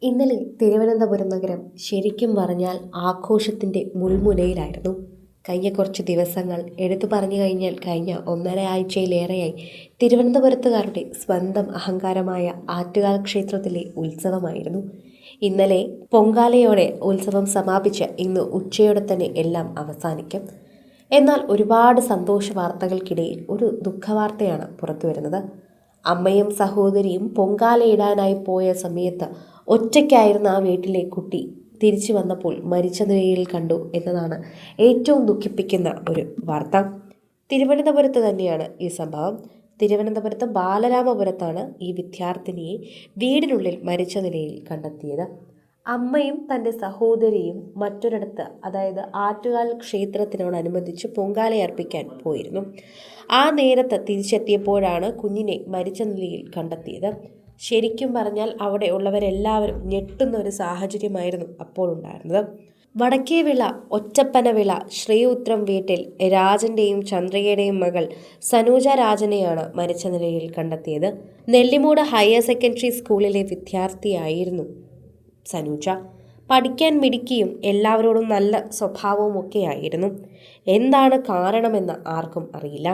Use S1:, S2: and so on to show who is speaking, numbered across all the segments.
S1: ഇന്നലെ തിരുവനന്തപുരം നഗരം ശരിക്കും പറഞ്ഞാൽ ആഘോഷത്തിൻ്റെ മുൾമുനയിലായിരുന്നു. കഴിഞ്ഞ കുറച്ച് ദിവസങ്ങൾ എടുത്തു പറഞ്ഞു കഴിഞ്ഞാൽ കഴിഞ്ഞ 1.5 ആഴ്ചയിലേറെയായി തിരുവനന്തപുരത്തുകാരുടെ സ്വന്തം അഹങ്കാരമായ ആറ്റുകാൽ ക്ഷേത്രത്തിലെ ഉത്സവമായിരുന്നു. ഇന്നലെ പൊങ്കാലയോടെ ഉത്സവം സമാപിച്ച് ഇന്ന് ഉച്ചയോടെ തന്നെ എല്ലാം അവസാനിക്കും. എന്നാൽ ഒരുപാട് സന്തോഷ വാർത്തകൾക്കിടയിൽ ഒരു ദുഃഖവാർത്തയാണ് പുറത്തു വരുന്നത്. അമ്മയും സഹോദരിയും പൊങ്കാലയിടാനായി പോയ സമയത്ത് ഒറ്റയ്ക്കായിരുന്ന ആ വീട്ടിലെ കുട്ടി തിരിച്ചു വന്നപ്പോൾ മരിച്ച നിലയിൽ കണ്ടു എന്നതാണ് ഏറ്റവും ദുഃഖിപ്പിക്കുന്ന ഒരു വാർത്ത. തിരുവനന്തപുരത്ത് തന്നെയാണ് ഈ സംഭവം. തിരുവനന്തപുരത്ത് ബാലരാമപുരത്താണ് ഈ വിദ്യാർത്ഥിനിയെ വീടിനുള്ളിൽ മരിച്ച നിലയിൽ കണ്ടെത്തിയത്. അമ്മയും തൻ്റെ സഹോദരിയും മറ്റൊരിടത്ത്, അതായത് ആറ്റുകാൽ ക്ഷേത്രത്തിനോടനുബന്ധിച്ച് പൊങ്കാലയർപ്പിക്കാൻ പോയിരുന്നു. ആ നേരത്ത് തിരിച്ചെത്തിയപ്പോഴാണ് കുഞ്ഞിനെ മരിച്ച നിലയിൽ കണ്ടെത്തിയത്. ശരിക്കും പറഞ്ഞാൽ അവിടെ ഉള്ളവരെല്ലാവരും ഞെട്ടുന്ന ഒരു സാഹചര്യമായിരുന്നു അപ്പോൾ ഉണ്ടായിരുന്നത്. വടക്കേവിള ഒറ്റപ്പനവിള ശ്രീഉത്രം വീട്ടിൽ രാജന്റെയും ചന്ദ്രികയുടെയും മകൾ സനൂജ രാജനെയാണ് മരിച്ച നിലയിൽ കണ്ടെത്തിയത്. നെല്ലിമൂട് ഹയർ സെക്കൻഡറി സ്കൂളിലെ വിദ്യാർത്ഥിയായിരുന്നു സനൂജ. പഠിക്കാൻ മിടുക്കിയും എല്ലാവരോടും നല്ല സ്വഭാവവും ഒക്കെയായിരുന്നു. എന്താണ് കാരണമെന്ന് ആർക്കും അറിയില്ല.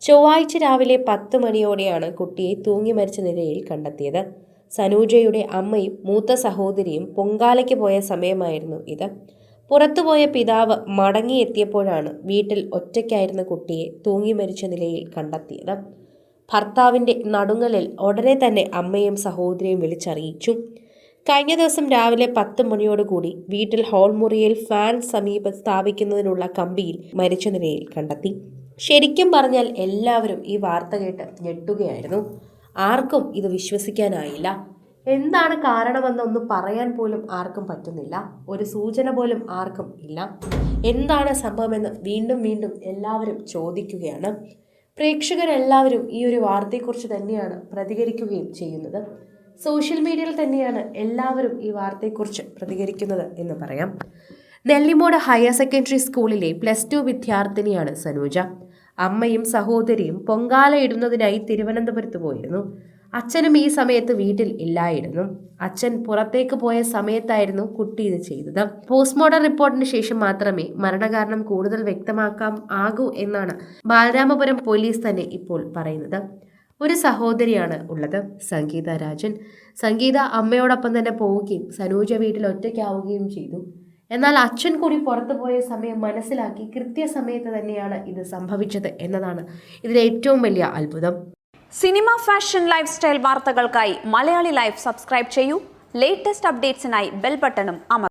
S1: ചൊവ്വാഴ്ച രാവിലെ 10 മണിയോടെയാണ് കുട്ടിയെ തൂങ്ങി മരിച്ച നിലയിൽ കണ്ടെത്തിയത്. സനൂജയുടെ അമ്മയും മൂത്ത സഹോദരിയും പൊങ്കാലയ്ക്ക് പോയ സമയമായിരുന്നു ഇത്. പുറത്തുപോയ പിതാവ് മടങ്ങിയെത്തിയപ്പോഴാണ് വീട്ടിൽ ഒറ്റയ്ക്കായിരുന്ന കുട്ടിയെ തൂങ്ങി മരിച്ച നിലയിൽ കണ്ടെത്തിയത്. ഭർത്താവിൻ്റെ നടുങ്ങലിൽ ഉടനെ തന്നെ അമ്മയും സഹോദരിയും വിളിച്ചറിയിച്ചു. കഴിഞ്ഞ ദിവസം രാവിലെ 10 മണിയോടുകൂടി വീട്ടിൽ ഹാൾ മുറിയിൽ ഫാൻ സമീപം സ്ഥാപിക്കുന്നതിനുള്ള കമ്പിയിൽ മരിച്ച നിലയിൽ കണ്ടെത്തി. ശരിക്കും പറഞ്ഞാൽ എല്ലാവരും ഈ വാർത്ത കേട്ട് ഞെട്ടുകയായിരുന്നു. ആർക്കും ഇത് വിശ്വസിക്കാനായില്ല. എന്താണ് കാരണമെന്നൊന്നും പറയാൻ പോലും ആർക്കും പറ്റുന്നില്ല. ഒരു സൂചന പോലും ആർക്കും ഇല്ല. എന്താണ് സംഭവമെന്ന് വീണ്ടും വീണ്ടും എല്ലാവരും ചോദിക്കുകയാണ്. പ്രേക്ഷകരെല്ലാവരും ഈ ഒരു വാർത്തയെക്കുറിച്ച് തന്നെയാണ് പ്രതികരിക്കുകയും ചെയ്യുന്നത്. സോഷ്യൽ മീഡിയയിൽ തന്നെയാണ് എല്ലാവരും ഈ വാർത്തയെക്കുറിച്ച് പ്രതികരിക്കുന്നത് എന്ന് പറയാം. നെല്ലിമൂട് ഹയർ സെക്കൻഡറി സ്കൂളിലെ +2 വിദ്യാർത്ഥിനിയാണ് സനൂജ. അമ്മയും സഹോദരിയും പൊങ്കാല ഇടുന്നതിനായി തിരുവനന്തപുരത്ത് പോയിരുന്നു. അച്ഛനും ഈ സമയത്ത് വീട്ടിൽ ഇല്ലായിരുന്നു. അച്ഛൻ പുറത്തേക്ക് പോയ സമയത്തായിരുന്നു കുട്ടി ഇത് ചെയ്തത്. പോസ്റ്റ്മോർട്ടം റിപ്പോർട്ടിന് ശേഷം മാത്രമേ മരണകാരണം കൂടുതൽ വ്യക്തമാക്കാനാകൂ എന്നാണ് ബാലരാമപുരം പോലീസ് തന്നെ ഇപ്പോൾ പറയുന്നത്. ഒരു സഹോദരിയാണ് ഉള്ളത്, സംഗീത രാജൻ. സംഗീത അമ്മയോടൊപ്പം തന്നെ പോവുകയും സനൂജ വീട്ടിൽ ഒറ്റയ്ക്കാവുകയും ചെയ്തു. എന്നാൽ അച്ഛൻ കൂടി പുറത്തു പോയ സമയം മനസ്സിലാക്കി കൃത്യസമയത്ത് തന്നെയാണ് ഇത് സംഭവിച്ചത് എന്നതാണ് ഇതിലെ ഏറ്റവും വലിയ അത്ഭുതം.
S2: സിനിമ, ഫാഷൻ, ലൈഫ് സ്റ്റൈൽ വാർത്തകൾക്കായി മലയാളി ലൈഫ് സബ്സ്ക്രൈബ് ചെയ്യൂ. ലേറ്റസ്റ്റ് അപ്ഡേറ്റ്സിനായി ബെൽ ബട്ടണും അമർത്തുക.